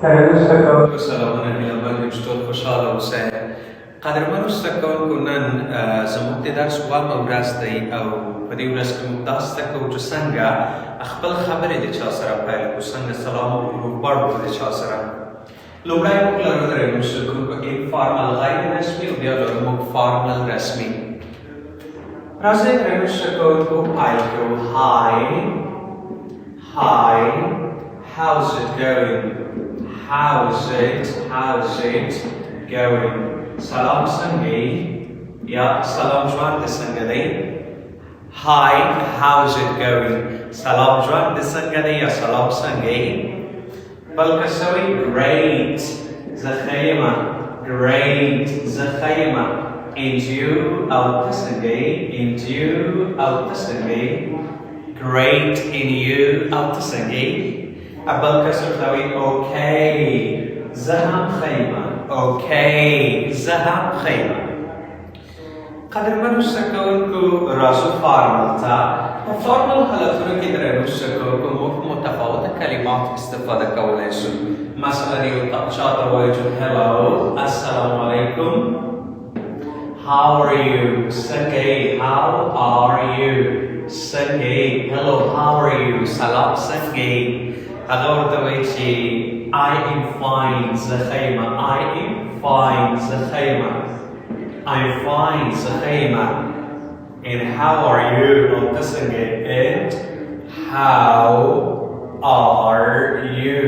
سلامونه هیله ټول خوشحاله اوسئ. قدرمنو زده کوونکو، نن زموږ د درس اوومه ورځ دی او په دې ورځ کې موږ دا زده کوو چې څنګه خپل خبرې د چا سره پیل کړو، څنګه سلام وکړو د چا سره. لومړی موږ لرو درېیمو زده کوونکو انفارمل غیر رسمي او بیا لرو موږ فارمل رسمي. راځئ درېیمو زده کوونکو پیل کړو. Hi, how's it going? How's it going? Salam sangi. Yeah, salam jwan de sangade. Hi, how's it going? Salam jwan de sangade ya salam sangi. Balkasawi, great. Zakhayma, great. Zakhayma. And you out the sangi. And you out the sangi. Great. And you out the sangi. Balkasawi, okay. Zaham khayma. Okay, زهم خیمه. قدرمنو زده کوونکو، راځو فارمل ته. په فارمل حالتونو کې درېیمو زده کوونکو موږ متفاوته کلمات استفاده کولی شو. مثلا یو چاته وایو چې hello، السلام علیکم. How are you? څنګه یې؟ How are you? څنګه یې؟ Hello, how are you? سلام څنګه یې؟ هغه ورته وایي چې I am fine, Zakhayma. I am fine, Zakhayma. I'm fine, Zakhayma. And how are you? And how are you?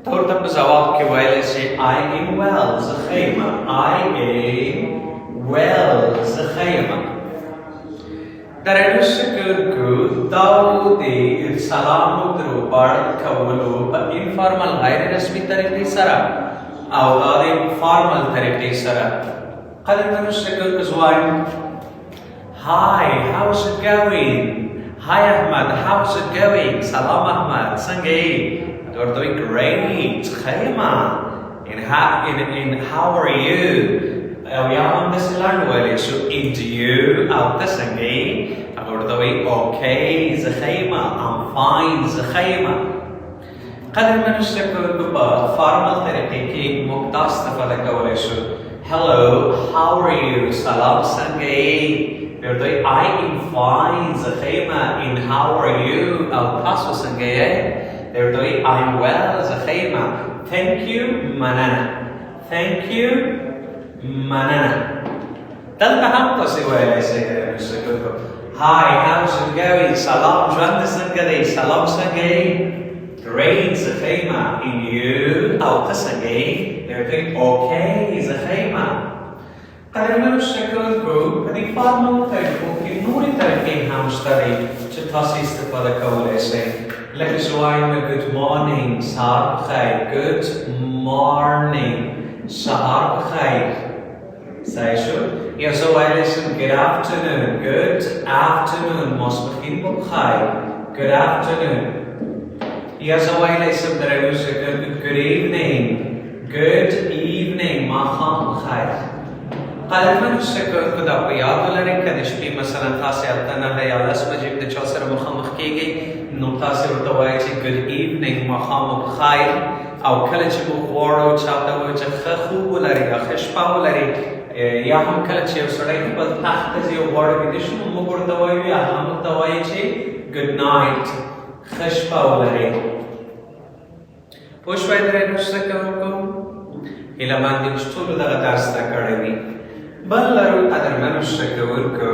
Torta په جواب کې ویلی شي I am well, Zakhayma. I am well, Zakhayma. درېیمو زده کوونکو، دا د سلام وکړو کولو په انفارمل غیر رسمي طریقې سره او دا د فارمل طریقې سره. قدرمنو زده کوونکو، زه وایم Hi, how's it going? Hi Ahmad, how's it going? سلام احمد، څنګه یې؟ ورته وایي Great, خیمه. And how are you? او یا هم داسې لنډ ویلی شو And you او ته څنګه یې؟ هغه ورته وایي Okay, زه ښه یم. I'm fine, زه ښه یم. قدرمنو زده کوونکو، په فارمل طریقې کې موږ دا استفاده کولی شو Hello, how are you? سلام څنګه یې؟ بیا ورته وایي I am fine, زه ښه یم. And how are you? او تاسو څنګه یې؟ بیا ورته وایي I'm well, زه ښه یم. Thank you, مننه. Thank you, مننه. دلته هم تاسې ویلی شئ درېیمو زده کوونکو Hi, how's it going? سلام ژوند دې څنګه دی؟ سلام څنګه یې؟ Great, زه ښه یم. And you او ته څنګه یې؟ بیا ورته وایي Okay, زه ښه یم. قدرمنو زده کوونکو، په دې فارمل طریقو کې نورې طریقې هم شته دی چې تاسې استفاده کولی شئ. لکه زه وایم Good morning، سهار بخیر. Good morning، سهار بخیر. صحیح شو؟ یا زه ویلی شم Good afternoon. Good afternoon، ماسپښین مو بخیر. Good afternoon. یا زه ویلی شم درېیمو زده کوونکو Good evening. Good evening، ماښام بخیر. قدرمنو زده کوونکو، دا په یاد ولرئ که د شپې مثلا تاسې اته نهه یا لس بجې د چا سره مخامخ کیږئ نو تاسې ورته وایئ چې Good evening، ماښام مو بخیر. او کله چې موږ غواړو چاته ووایو چې ښه خوب ولرئ یا ښه شپه ولرئ، یا هم کله چې یو سړی خپل تخت ته ځي او غواړي ویده شي نو موږ ورته وایو یا هغه موږ ته وایي چې Good night، ښه شپه ولرئ. پوه شوئ درېیمو زده کوونکو؟ هیله مند یم چې ټولو دغه درس زده کړی وي. بل لرو قدرمنو زده کوونکو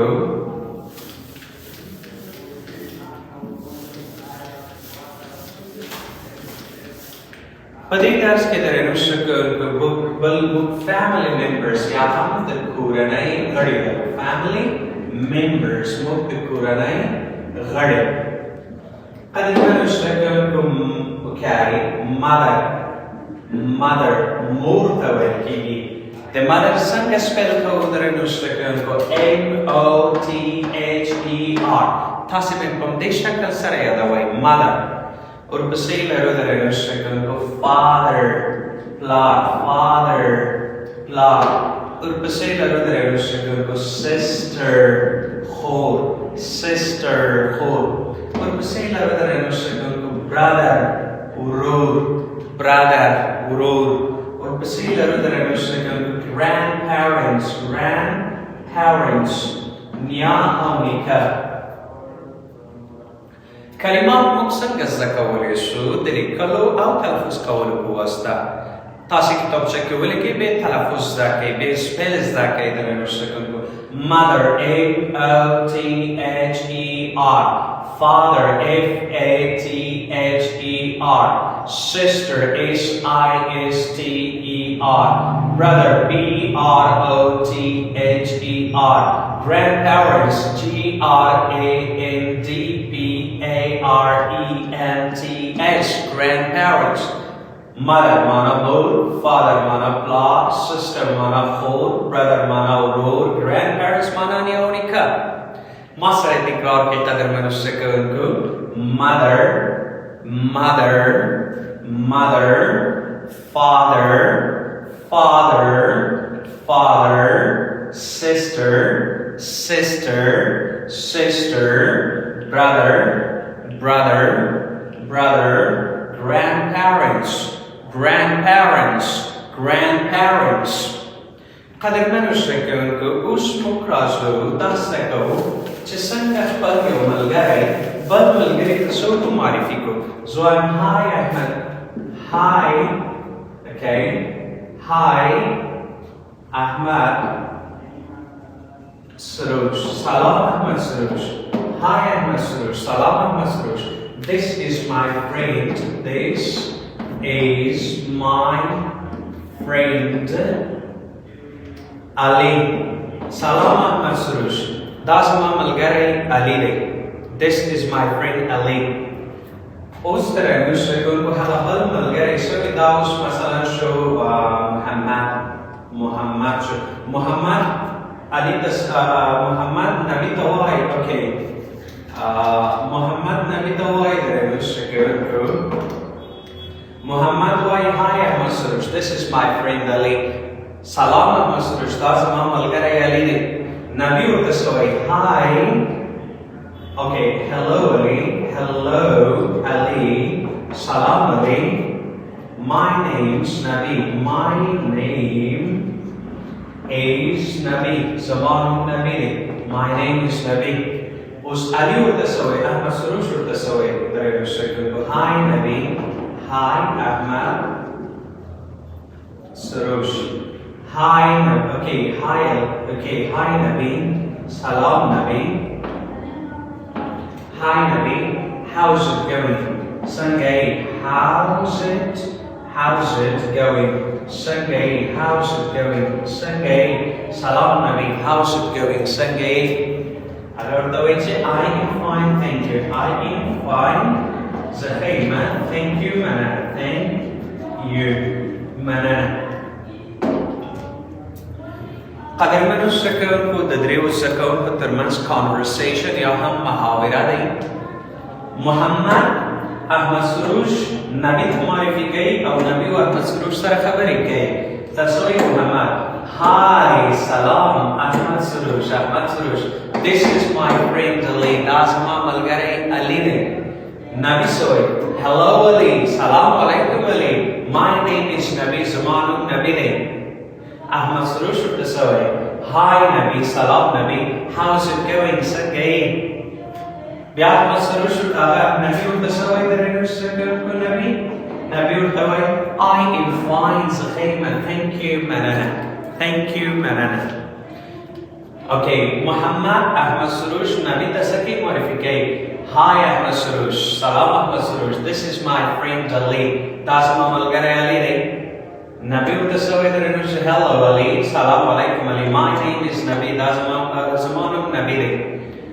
په دې درس کې درېیمو زده کوونکو بل موږ family members یا هم د کورنۍ غړي لرو. family members موږ د کورنۍ غړي. قدرمنو زده کوونکو، okay, mother مور ته ویل کېږي. د mother څنګه سپیل کوو درېیمو زده کوونکو MOTHER. تاسې به په همدې شکل سره یادوئ mother. ورپسې لرو درېیمو زده کوونکو father، پلار. ورپسې لرو درېیمو زده کوونکو sister، خور. ورپسې لرو درېیمو زده کوونکو brother، ورور brother ورور ورپسې لرو د راډیوس grandparents نیا او نیکه کلمات موږ څنګه زده کولی شو د لیکلو او تلفظ کولو په واسطه تاسې کتابچه کې ولیکئ بیا تلفظ زده کړئ بیا سپیل زده کړئ د راډیوس mother A-O-T-H-E-R father F-A-T-H-E-R sister S-I-S-T-E-R brother B-R-O-T-H-E-R grandparents G-R-A-N-D-P-A-R-E-N-T-S grandparents mother mana bol father mana pla sister mana khor brother mana urur grandparents mana neonika masra tikrar ke qadar mein usse ko mother father sister brother grandparents قدرمن اوسئ اوس موږ راځو تاسو ته کوو چې څنګه خپل یو ملګری بل ملګري ته څوک معرفي کړو زه وایم hi احمد hi okay hi احمد سروش سلام احمد سروش hi احمد سروش سلام احمد سروش this is my friend Ali Salam Ahmad Surush Das ma malgari Ali day This is my friend Ali Us tarah nusakun ko hala hal malgari so daus masalan show Muhammad Ali tas Muhammad Nabi tawai okay Muhammad Nabi tawai tarah nusakun ko Muhammad wai hi Ahmad Surush This is my friend Ali Salam Ahmad Surush da zama malgari Ali day Nabi urta sawai hi okay hello Ali Salam Ali my name's Nabi my name is Nabi Zaman Nabi my name is Nabi us Ali urta sawai Ahmad Surush urta sawai dare nusakun hi Nabi hi Ahmad Surush Hi Nabi Salam Nabi Hi Nabi how's it going Sangai how's it going Sangai how's it going Sangai Salam Nabi how's it going Sangai agar tahu I am fine thank you I am fine Zakhayma thank you mana قدرمن اوسکون کو د دریو سکون په ترمنځ کانورسیشن یا هم محاوره دی محمد احمد سروش نبی ته معرفي کوي او نبی او احمد سروش سره خبرې کوي تاسو محمد hi salam احمد سروش this is my friend Ali دا زما ملګری علي دی نبی سوی hello Ali سلام علیکم Ali my name is نبی زما نوم نبی دی Ahmad Surush urta sawai hi Nabi Salam Nabi how's it going Sangai bia Ahmad Surush urta Nabi urta sawai dare nusakun ko Nabi urta wai I am fine Zakhayma thank you manana okay Muhammad Ahmad Surush Nabi tasaki معرفي kai hi Ahmad Surush Salam Ahmad Surush this is my friend Ali da sama malgari Ali day Nabi urta sawai dare nus hello Ali salam alaikum Ali my name is Nabi da zamanum Nabi day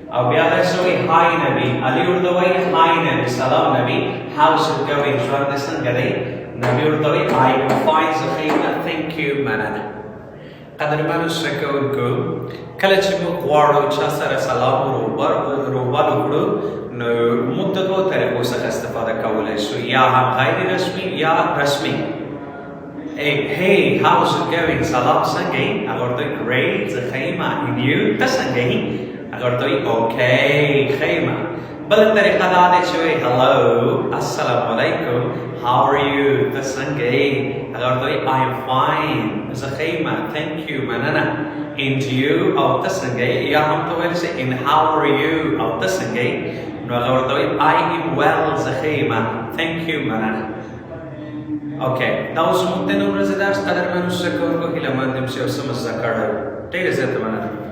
aw bia da sawai hi Nabi Ali urta wai hi Nabi salam Nabi how's it going shwar desan gade Nabi urta wai I am fine Zakhayma thank you manana قدرمنو سکونکو کله چې موږ غواړو چا سره سلام روبر وکړو نو موږ د دوه طریقو څخه استفاده کولی شو یا هم غیر رسمي یا رسمي hey how's it going سلام څنګه یې هغه ورته great زه ښه یم and you ته څنګه یې هغه ورته okay ښه یم بل طریقه دا دی چې وایي hello السلام علیکم how are you ته څنګه یې هغه ورته وایي I am fine زه ښه یم thank you مننه and you او ته څنګه یې یا هم ته ویلی شي and how are you او ته څنګه یې نو هغه ورته وایي I am well زه ښه یم thank you مننه اوکې دا اوس زموږ د نن ورځې درس قدرمنو زده کوونکو هیله مند یم چې اوس مو زده کړی ډېره زیاته مننه